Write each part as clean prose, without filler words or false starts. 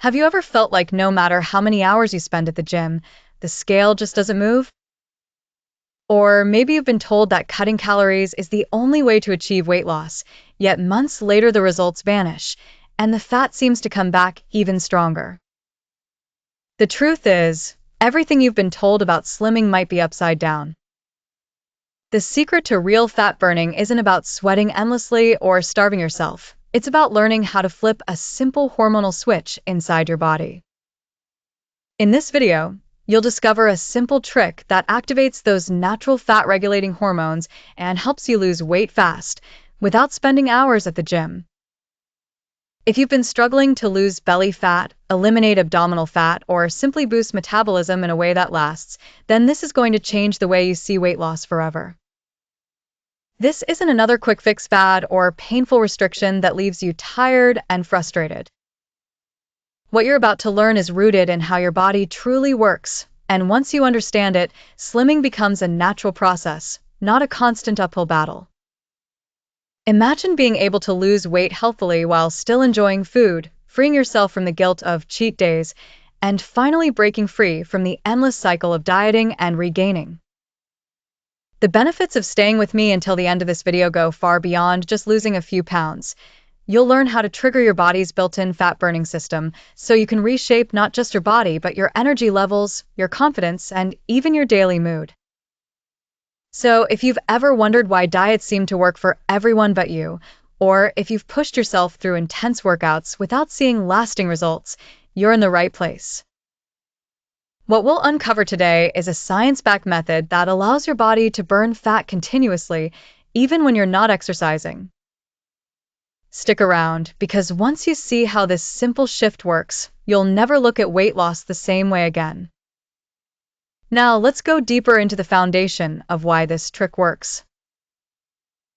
Have you ever felt like no matter how many hours you spend at the gym, the scale just doesn't move? Or maybe you've been told that cutting calories is the only way to achieve weight loss, yet months later the results vanish, and the fat seems to come back even stronger. The truth is, everything you've been told about slimming might be upside down. The secret to real fat burning isn't about sweating endlessly or starving yourself. It's about learning how to flip a simple hormonal switch inside your body. In this video, you'll discover a simple trick that activates those natural fat-regulating hormones and helps you lose weight fast, without spending hours at the gym. If you've been struggling to lose belly fat, eliminate abdominal fat, or simply boost metabolism in a way that lasts, then this is going to change the way you see weight loss forever. This isn't another quick fix fad or painful restriction that leaves you tired and frustrated. What you're about to learn is rooted in how your body truly works, and once you understand it, slimming becomes a natural process, not a constant uphill battle. Imagine being able to lose weight healthily while still enjoying food, freeing yourself from the guilt of cheat days, and finally breaking free from the endless cycle of dieting and regaining. The benefits of staying with me until the end of this video go far beyond just losing a few pounds. You'll learn how to trigger your body's built-in fat-burning system so you can reshape not just your body but your energy levels, your confidence, and even your daily mood. So if you've ever wondered why diets seem to work for everyone but you, or if you've pushed yourself through intense workouts without seeing lasting results, you're in the right place. What we'll uncover today is a science-backed method that allows your body to burn fat continuously, even when you're not exercising. Stick around, because once you see how this simple shift works, you'll never look at weight loss the same way again. Now, let's go deeper into the foundation of why this trick works.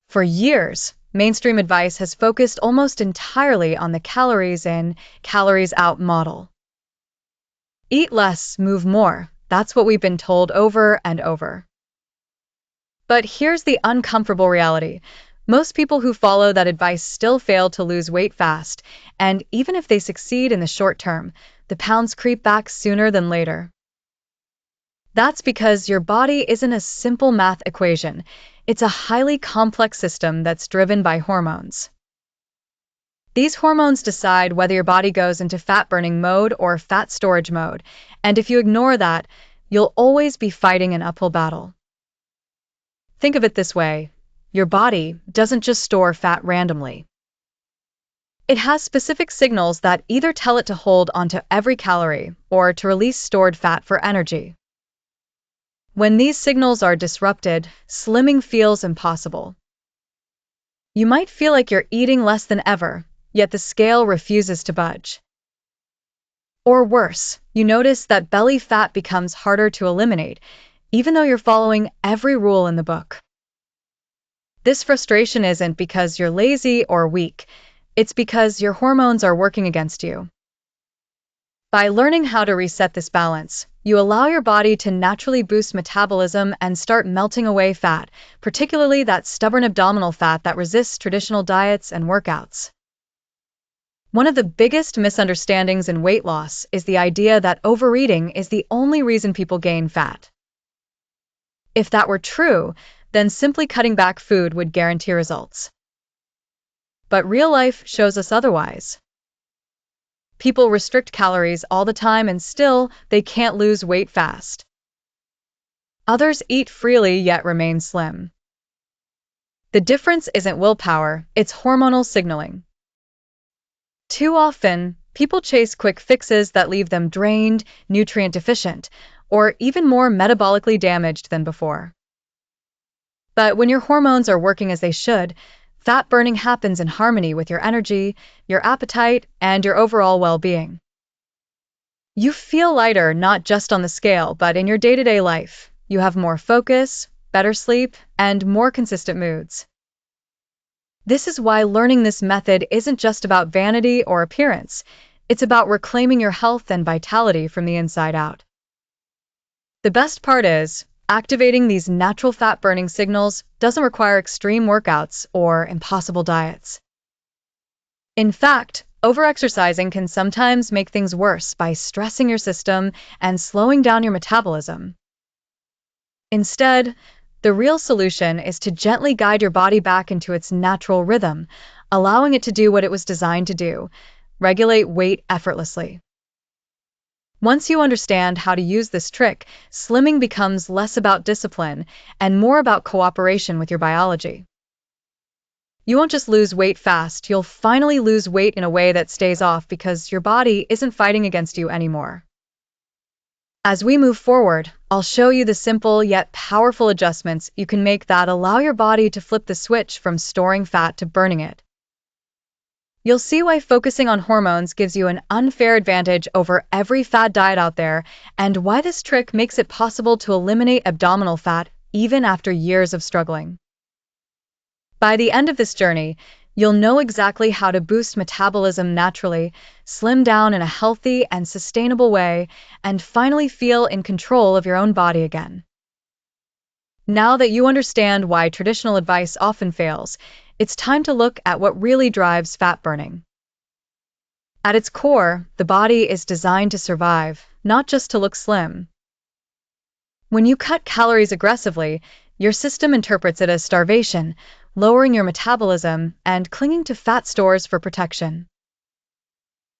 For years, mainstream advice has focused almost entirely on the calories in, calories out model. Eat less, move more. That's what we've been told over and over. But here's the uncomfortable reality. Most people who follow that advice still fail to lose weight fast, and even if they succeed in the short term, the pounds creep back sooner than later. That's because your body isn't a simple math equation. It's a highly complex system that's driven by hormones. These hormones decide whether your body goes into fat-burning mode or fat storage mode, and if you ignore that, you'll always be fighting an uphill battle. Think of it this way. Your body doesn't just store fat randomly. It has specific signals that either tell it to hold onto every calorie or to release stored fat for energy. When these signals are disrupted, slimming feels impossible. You might feel like you're eating less than ever, yet the scale refuses to budge. Or worse, you notice that belly fat becomes harder to eliminate, even though you're following every rule in the book. This frustration isn't because you're lazy or weak, it's because your hormones are working against you. By learning how to reset this balance, you allow your body to naturally boost metabolism and start melting away fat, particularly that stubborn abdominal fat that resists traditional diets and workouts. One of the biggest misunderstandings in weight loss is the idea that overeating is the only reason people gain fat. If that were true, then simply cutting back food would guarantee results. But real life shows us otherwise. People restrict calories all the time and still, they can't lose weight fast. Others eat freely yet remain slim. The difference isn't willpower, it's hormonal signaling. Too often, people chase quick fixes that leave them drained, nutrient deficient, or even more metabolically damaged than before. But when your hormones are working as they should, fat burning happens in harmony with your energy, your appetite, and your overall well-being. You feel lighter not just on the scale, but in your day-to-day life. You have more focus, better sleep, and more consistent moods. This is why learning this method isn't just about vanity or appearance. It's about reclaiming your health and vitality from the inside out. The best part is, activating these natural fat-burning signals doesn't require extreme workouts or impossible diets. In fact, Overexercising can sometimes make things worse by stressing your system and slowing down your metabolism. Instead, the real solution is to gently guide your body back into its natural rhythm, allowing it to do what it was designed to do: regulate weight effortlessly. Once you understand how to use this trick, slimming becomes less about discipline and more about cooperation with your biology. You won't just lose weight fast, you'll finally lose weight in a way that stays off because your body isn't fighting against you anymore. As we move forward, I'll show you the simple yet powerful adjustments you can make that allow your body to flip the switch from storing fat to burning it. You'll see why focusing on hormones gives you an unfair advantage over every fad diet out there, and why this trick makes it possible to eliminate abdominal fat even after years of struggling. By the end of this journey, you'll know exactly how to boost metabolism naturally, slim down in a healthy and sustainable way, and finally feel in control of your own body again. Now that you understand why traditional advice often fails, it's time to look at what really drives fat burning. At its core, the body is designed to survive, not just to look slim. When you cut calories aggressively, your system interprets it as starvation, lowering your metabolism and clinging to fat stores for protection.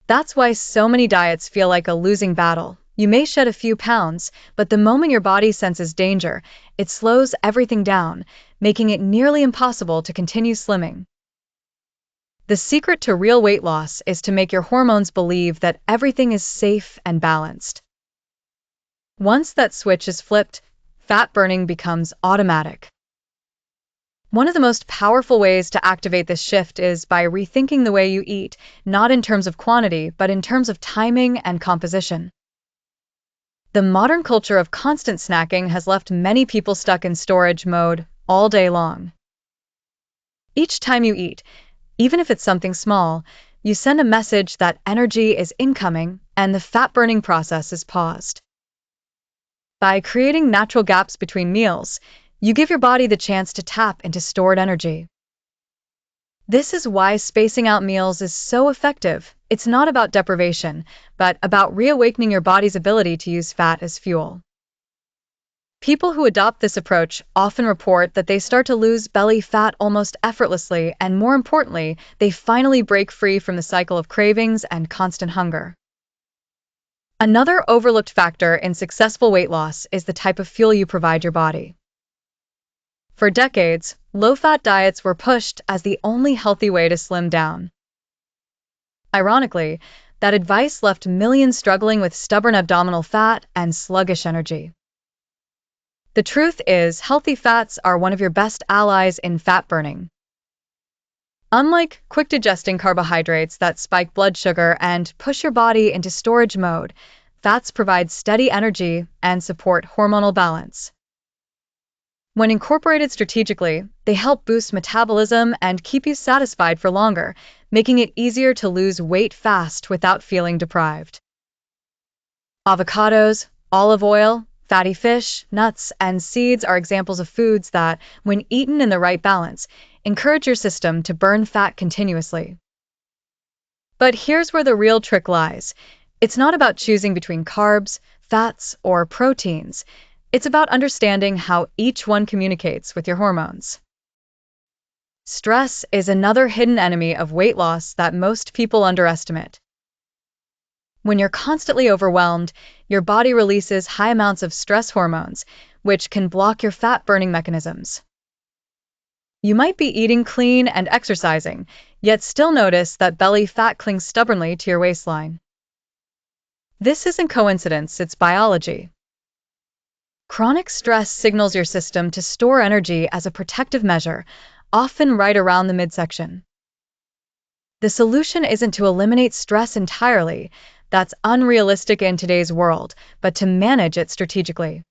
That's why so many diets feel like a losing battle. You may shed a few pounds, but the moment your body senses danger, it slows everything down, making it nearly impossible to continue slimming. The secret to real weight loss is to make your hormones believe that everything is safe and balanced. Once that switch is flipped, fat burning becomes automatic. One of the most powerful ways to activate this shift is by rethinking the way you eat, not in terms of quantity, but in terms of timing and composition. The modern culture of constant snacking has left many people stuck in storage mode all day long. Each time you eat, even if it's something small, you send a message that energy is incoming and the fat-burning process is paused. By creating natural gaps between meals, you give your body the chance to tap into stored energy. This is why spacing out meals is so effective. It's not about deprivation, but about reawakening your body's ability to use fat as fuel. People who adopt this approach often report that they start to lose belly fat almost effortlessly, and more importantly, they finally break free from the cycle of cravings and constant hunger. Another overlooked factor in successful weight loss is the type of fuel you provide your body. For decades, low-fat diets were pushed as the only healthy way to slim down. Ironically, that advice left millions struggling with stubborn abdominal fat and sluggish energy. The truth is, healthy fats are one of your best allies in fat burning. Unlike quick-digesting carbohydrates that spike blood sugar and push your body into storage mode, fats provide steady energy and support hormonal balance. When incorporated strategically, they help boost metabolism and keep you satisfied for longer, making it easier to lose weight fast without feeling deprived. Avocados, olive oil, fatty fish, nuts, and seeds are examples of foods that, when eaten in the right balance, encourage your system to burn fat continuously. But here's where the real trick lies. It's not about choosing between carbs, fats, or proteins. It's about understanding how each one communicates with your hormones. Stress is another hidden enemy of weight loss that most people underestimate. When you're constantly overwhelmed, your body releases high amounts of stress hormones, which can block your fat-burning mechanisms. You might be eating clean and exercising, yet still notice that belly fat clings stubbornly to your waistline. This isn't coincidence, it's biology. Chronic stress signals your system to store energy as a protective measure, often right around the midsection. The solution isn't to eliminate stress entirely. That's unrealistic in today's world, but to manage it strategically.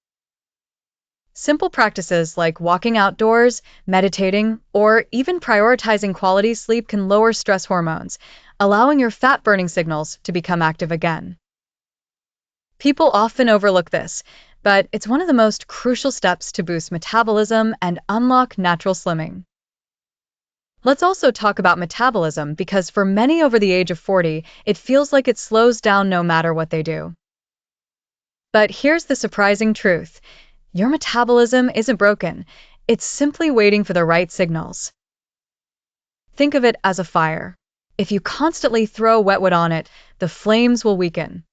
Simple practices like walking outdoors, meditating, or even prioritizing quality sleep can lower stress hormones, allowing your fat-burning signals to become active again. People often overlook this, but it's one of the most crucial steps to boost metabolism and unlock natural slimming. Let's also talk about metabolism because for many over the age of 40, it feels like it slows down no matter what they do. But here's the surprising truth. Your metabolism isn't broken. It's simply waiting for the right signals. Think of it as a fire. If you constantly throw wet wood on it, the flames will weaken.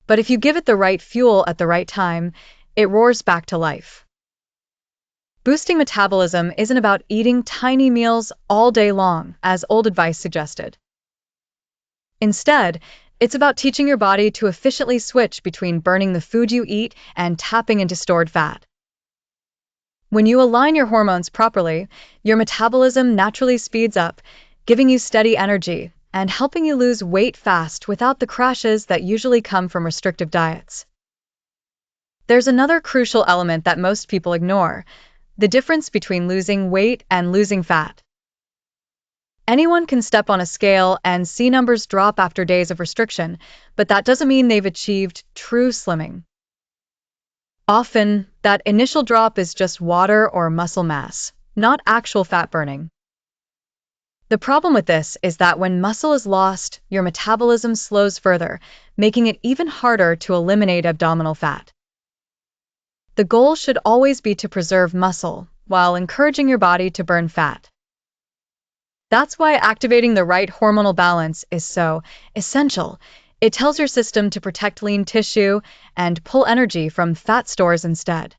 But if you give it the right fuel at the right time, it roars back to life. Boosting metabolism isn't about eating tiny meals all day long, as old advice suggested. Instead, it's about teaching your body to efficiently switch between burning the food you eat and tapping into stored fat. When you align your hormones properly, your metabolism naturally speeds up, giving you steady energy and helping you lose weight fast without the crashes that usually come from restrictive diets. There's another crucial element that most people ignore: the difference between losing weight and losing fat. Anyone can step on a scale and see numbers drop after days of restriction, but that doesn't mean they've achieved true slimming. Often, that initial drop is just water or muscle mass, not actual fat burning. The problem with this is that when muscle is lost, your metabolism slows further, making it even harder to eliminate abdominal fat. The goal should always be to preserve muscle, while encouraging your body to burn fat. That's why activating the right hormonal balance is so essential. It tells your system to protect lean tissue and pull energy from fat stores instead.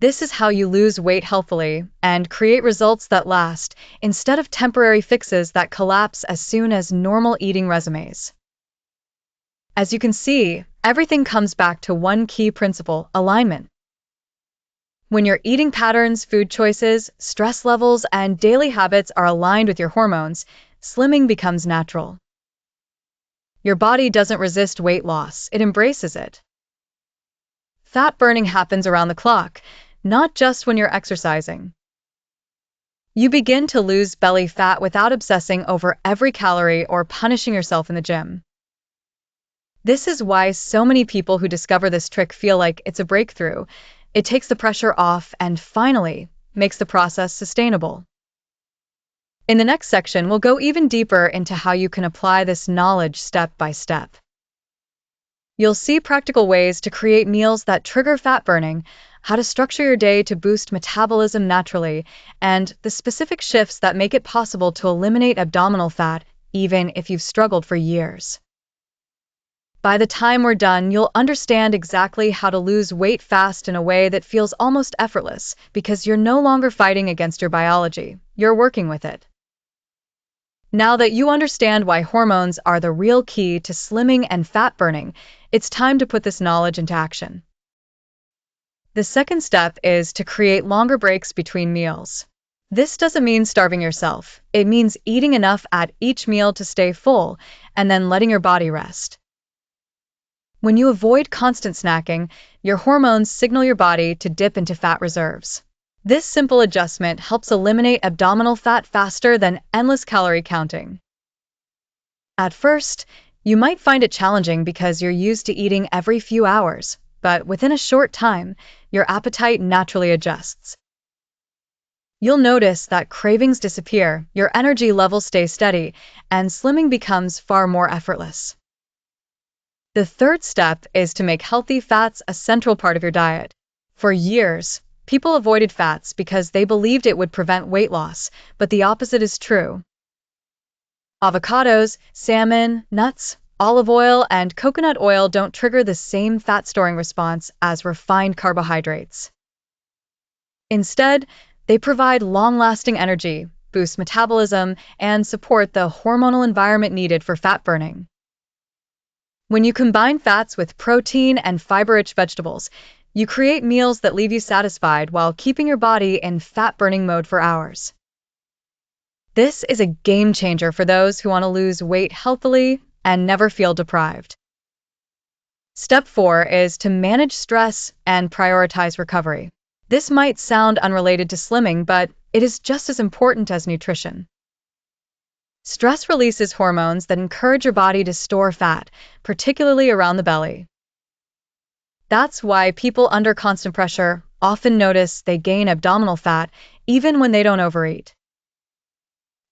This is how you lose weight healthily and create results that last, instead of temporary fixes that collapse as soon as normal eating resumes. As you can see, everything comes back to one key principle: alignment. When your eating patterns, food choices, stress levels, and daily habits are aligned with your hormones, slimming becomes natural. Your body doesn't resist weight loss, it embraces it. Fat burning happens around the clock, not just when you're exercising. You begin to lose belly fat without obsessing over every calorie or punishing yourself in the gym. This is why so many people who discover this trick feel like it's a breakthrough. It takes the pressure off and finally makes the process sustainable. In the next section, we'll go even deeper into how you can apply this knowledge step by step. You'll see practical ways to create meals that trigger fat burning, how to structure your day to boost metabolism naturally, and the specific shifts that make it possible to eliminate abdominal fat even if you've struggled for years. By the time we're done, you'll understand exactly how to lose weight fast in a way that feels almost effortless, because you're no longer fighting against your biology, you're working with it. Now that you understand why hormones are the real key to slimming and fat burning, it's time to put this knowledge into action. The second step is to create longer breaks between meals. This doesn't mean starving yourself. It means eating enough at each meal to stay full, and then letting your body rest. When you avoid constant snacking, your hormones signal your body to dip into fat reserves. This simple adjustment helps eliminate abdominal fat faster than endless calorie counting. At first, you might find it challenging because you're used to eating every few hours, but within a short time, your appetite naturally adjusts. You'll notice that cravings disappear, your energy levels stay steady, and slimming becomes far more effortless. The third step is to make healthy fats a central part of your diet. For years, people avoided fats because they believed it would prevent weight loss, but the opposite is true. Avocados, salmon, nuts, olive oil, and coconut oil don't trigger the same fat-storing response as refined carbohydrates. Instead, they provide long-lasting energy, boost metabolism, and support the hormonal environment needed for fat burning. When you combine fats with protein and fiber-rich vegetables, you create meals that leave you satisfied while keeping your body in fat-burning mode for hours. This is a game changer for those who want to lose weight healthily and never feel deprived. Step 4 is to manage stress and prioritize recovery. This might sound unrelated to slimming, but it is just as important as nutrition. Stress releases hormones that encourage your body to store fat, particularly around the belly. That's why people under constant pressure often notice they gain abdominal fat even when they don't overeat.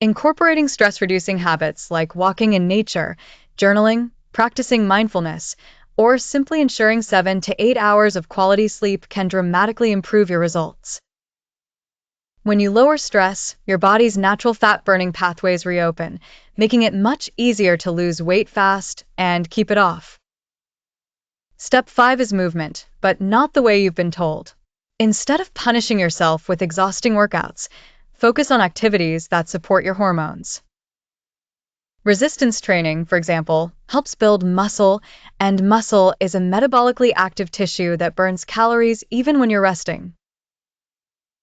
Incorporating stress-reducing habits like walking in nature, journaling, practicing mindfulness, or simply ensuring 7 to 8 hours of quality sleep can dramatically improve your results. When you lower stress, your body's natural fat-burning pathways reopen, making it much easier to lose weight fast and keep it off. Step 5 is movement, but not the way you've been told. Instead of punishing yourself with exhausting workouts, focus on activities that support your hormones. Resistance training, for example, helps build muscle, and muscle is a metabolically active tissue that burns calories even when you're resting.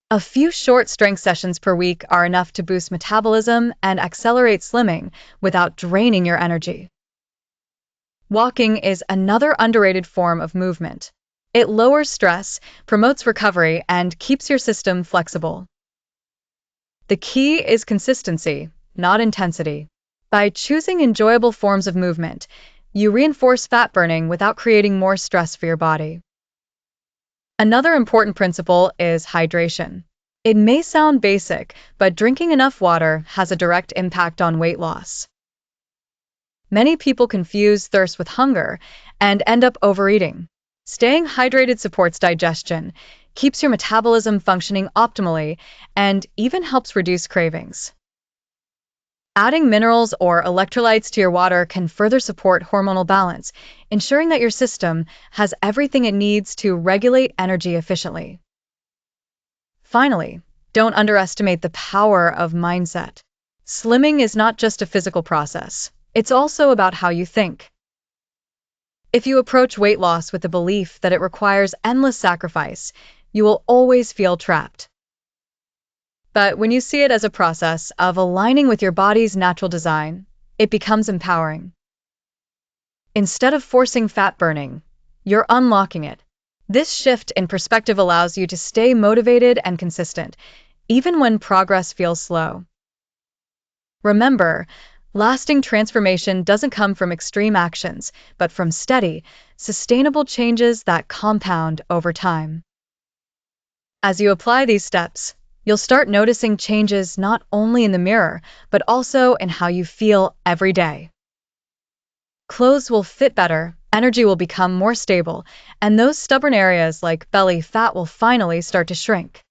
A few short strength sessions per week are enough to boost metabolism and accelerate slimming without draining your energy. Walking is another underrated form of movement. It lowers stress, promotes recovery, and keeps your system flexible. The key is consistency, not intensity. By choosing enjoyable forms of movement, you reinforce fat burning without creating more stress for your body. Another important principle is hydration. It may sound basic, but drinking enough water has a direct impact on weight loss. Many people confuse thirst with hunger and end up overeating. Staying hydrated supports digestion, keeps your metabolism functioning optimally, and even helps reduce cravings. Adding minerals or electrolytes to your water can further support hormonal balance, ensuring that your system has everything it needs to regulate energy efficiently. Finally, don't underestimate the power of mindset. Slimming is not just a physical process, it's also about how you think. If you approach weight loss with the belief that it requires endless sacrifice, you will always feel trapped. But when you see it as a process of aligning with your body's natural design, it becomes empowering. Instead of forcing fat burning, you're unlocking it. This shift in perspective allows you to stay motivated and consistent, even when progress feels slow. Remember, lasting transformation doesn't come from extreme actions, but from steady, sustainable changes that compound over time. As you apply these steps, you'll start noticing changes not only in the mirror, but also in how you feel every day. Clothes will fit better, energy will become more stable, and those stubborn areas like belly fat will finally start to shrink.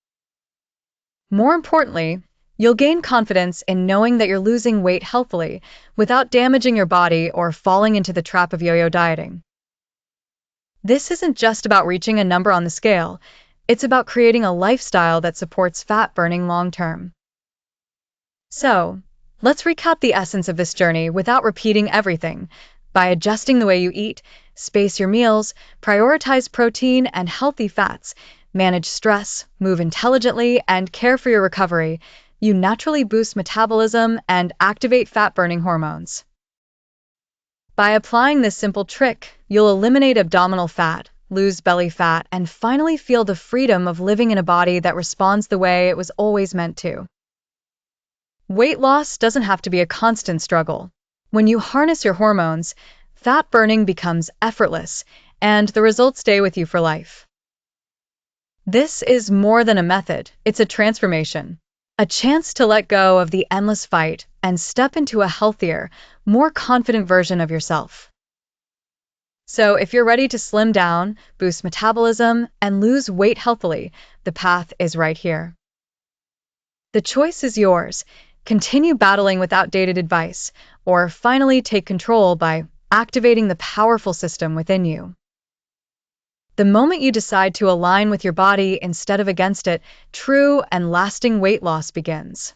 More importantly, you'll gain confidence in knowing that you're losing weight healthily without damaging your body or falling into the trap of yo-yo dieting. This isn't just about reaching a number on the scale. It's about creating a lifestyle that supports fat burning long-term. So, let's recap the essence of this journey without repeating everything. By adjusting the way you eat, space your meals, prioritize protein and healthy fats, manage stress, move intelligently, and care for your recovery, you naturally boost metabolism and activate fat-burning hormones. By applying this simple trick, you'll eliminate abdominal fat, lose belly fat, and finally feel the freedom of living in a body that responds the way it was always meant to. Weight loss doesn't have to be a constant struggle. When you harness your hormones, fat burning becomes effortless, and the results stay with you for life. This is more than a method, it's a transformation. A chance to let go of the endless fight and step into a healthier, more confident version of yourself. So if you're ready to slim down, boost metabolism, and lose weight healthily, the path is right here. The choice is yours. Continue battling with outdated advice, or finally take control by activating the powerful system within you. The moment you decide to align with your body instead of against it, true and lasting weight loss begins.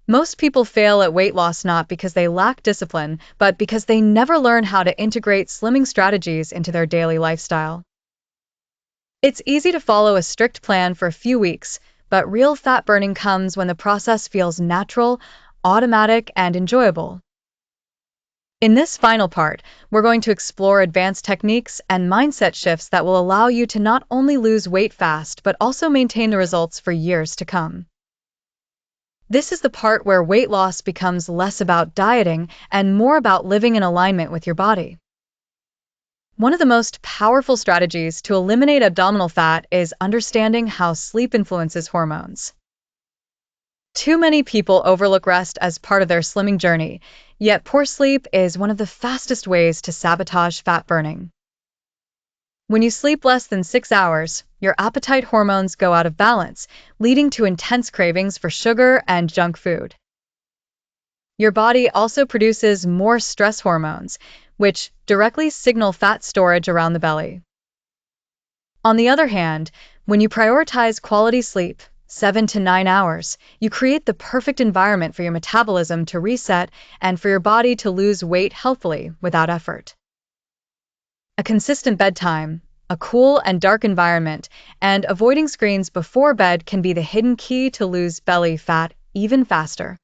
Most people fail at weight loss not because they lack discipline, but because they never learn how to integrate slimming strategies into their daily lifestyle. It's easy to follow a strict plan for a few weeks, but real fat burning comes when the process feels natural, automatic, and enjoyable. In this final part, we're going to explore advanced techniques and mindset shifts that will allow you to not only lose weight fast, but also maintain the results for years to come. This is the part where weight loss becomes less about dieting and more about living in alignment with your body. One of the most powerful strategies to eliminate abdominal fat is understanding how sleep influences hormones. Too many people overlook rest as part of their slimming journey, yet poor sleep is one of the fastest ways to sabotage fat burning. When you sleep less than 6 hours, your appetite hormones go out of balance, leading to intense cravings for sugar and junk food. Your body also produces more stress hormones, which directly signal fat storage around the belly. On the other hand, when you prioritize quality sleep, 7 to 9 hours, you create the perfect environment for your metabolism to reset and for your body to lose weight healthily without effort. A consistent bedtime, a cool and dark environment, and avoiding screens before bed can be the hidden key to lose belly fat even faster.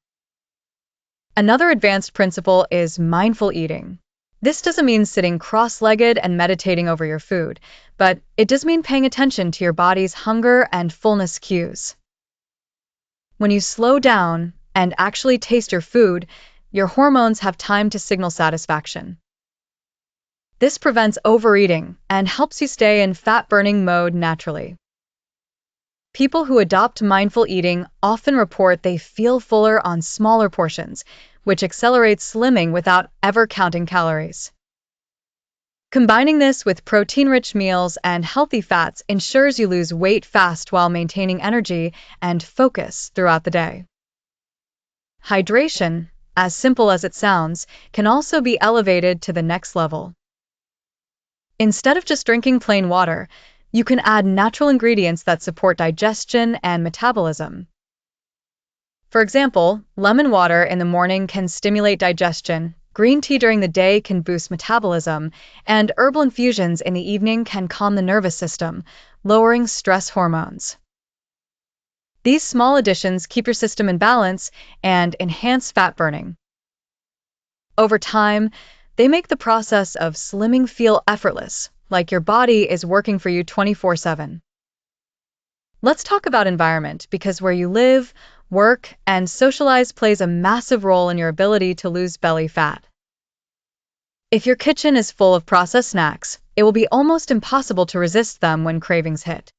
Another advanced principle is mindful eating. This doesn't mean sitting cross-legged and meditating over your food, but it does mean paying attention to your body's hunger and fullness cues. When you slow down and actually taste your food, your hormones have time to signal satisfaction. This prevents overeating and helps you stay in fat-burning mode naturally. People who adopt mindful eating often report they feel fuller on smaller portions, which accelerates slimming without ever counting calories. Combining this with protein-rich meals and healthy fats ensures you lose weight fast while maintaining energy and focus throughout the day. Hydration, as simple as it sounds, can also be elevated to the next level. Instead of just drinking plain water, you can add natural ingredients that support digestion and metabolism. For example, lemon water in the morning can stimulate digestion, green tea during the day can boost metabolism, and herbal infusions in the evening can calm the nervous system, lowering stress hormones. These small additions keep your system in balance and enhance fat burning. Over time, they make the process of slimming feel effortless, like your body is working for you 24/7. Let's talk about environment, because where you live, work, and socialize plays a massive role in your ability to lose belly fat. If your kitchen is full of processed snacks, it will be almost impossible to resist them when cravings hit.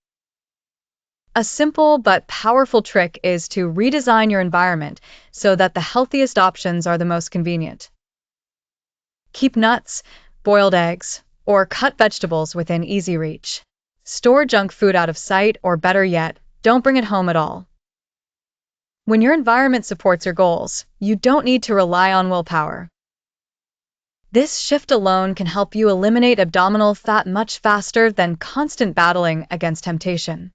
A simple but powerful trick is to redesign your environment so that the healthiest options are the most convenient. Keep nuts, boiled eggs, or cut vegetables within easy reach. Store junk food out of sight, or better yet, don't bring it home at all. When your environment supports your goals, you don't need to rely on willpower. This shift alone can help you eliminate abdominal fat much faster than constant battling against temptation.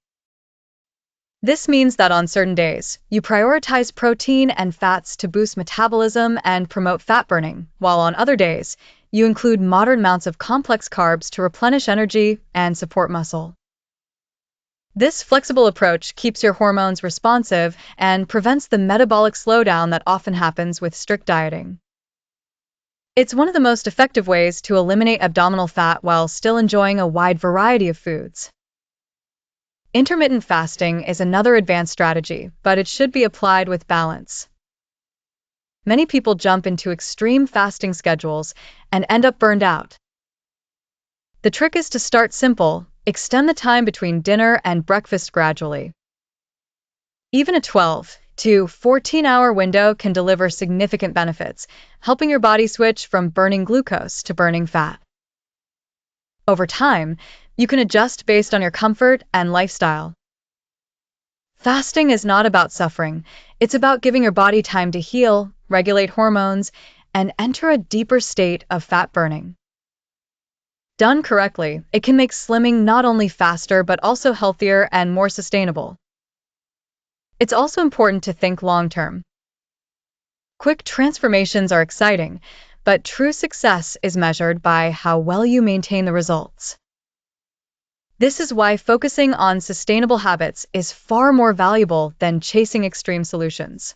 This means that on certain days, you prioritize protein and fats to boost metabolism and promote fat burning, while on other days, you include moderate amounts of complex carbs to replenish energy and support muscle. This flexible approach keeps your hormones responsive and prevents the metabolic slowdown that often happens with strict dieting. It's one of the most effective ways to eliminate abdominal fat while still enjoying a wide variety of foods. Intermittent fasting is another advanced strategy, but it should be applied with balance. Many people jump into extreme fasting schedules and end up burned out. The trick is to start simple, extend the time between dinner and breakfast gradually. Even a 12 to 14-hour window can deliver significant benefits, helping your body switch from burning glucose to burning fat. Over time, you can adjust based on your comfort and lifestyle. Fasting is not about suffering, it's about giving your body time to heal, regulate hormones, and enter a deeper state of fat burning. Done correctly, it can make slimming not only faster but also healthier and more sustainable. It's also important to think long-term. Quick transformations are exciting, but true success is measured by how well you maintain the results. This is why focusing on sustainable habits is far more valuable than chasing extreme solutions.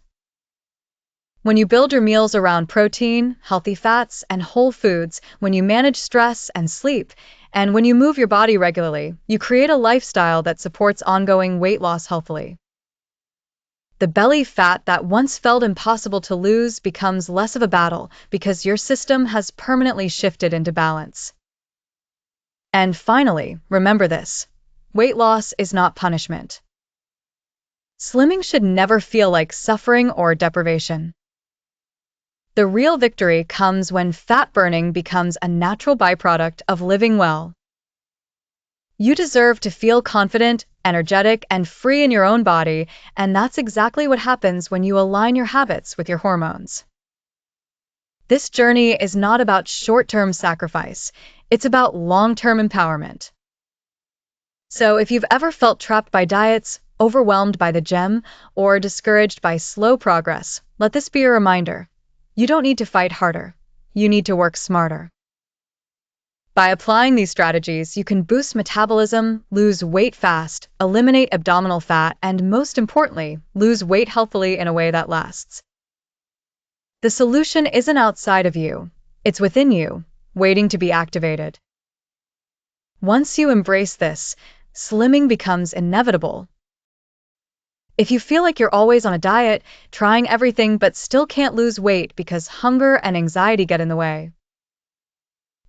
When you build your meals around protein, healthy fats, and whole foods, when you manage stress and sleep, and when you move your body regularly, you create a lifestyle that supports ongoing weight loss healthily. The belly fat that once felt impossible to lose becomes less of a battle because your system has permanently shifted into balance. And finally, remember this: weight loss is not punishment. Slimming should never feel like suffering or deprivation. The real victory comes when fat burning becomes a natural byproduct of living well. You deserve to feel confident, energetic, and free in your own body, and that's exactly what happens when you align your habits with your hormones. This journey is not about short-term sacrifice, it's about long-term empowerment. So if you've ever felt trapped by diets, overwhelmed by the gym, or discouraged by slow progress, let this be a reminder. You don't need to fight harder. You need to work smarter. By applying these strategies, you can boost metabolism, lose weight fast, eliminate abdominal fat, and most importantly, lose weight healthily in a way that lasts. The solution isn't outside of you. It's within you, waiting to be activated. Once you embrace this, slimming becomes inevitable. If you feel like you're always on a diet, trying everything but still can't lose weight because hunger and anxiety get in the way,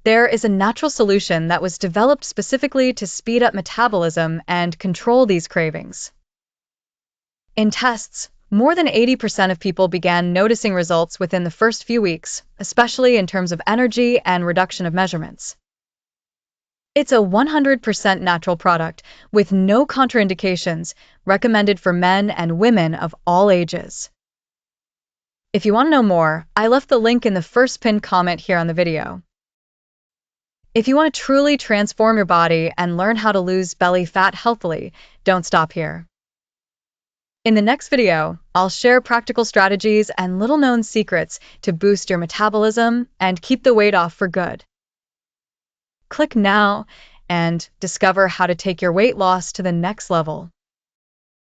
there is a natural solution that was developed specifically to speed up metabolism and control these cravings. In tests, more than 80% of people began noticing results within the first few weeks, especially in terms of energy and reduction of measurements. It's a 100% natural product with no contraindications, recommended for men and women of all ages. If you want to know more, I left the link in the first pinned comment here on the video. If you want to truly transform your body and learn how to lose belly fat healthily, don't stop here. In the next video, I'll share practical strategies and little-known secrets to boost your metabolism and keep the weight off for good. Click now and discover how to take your weight loss to the next level.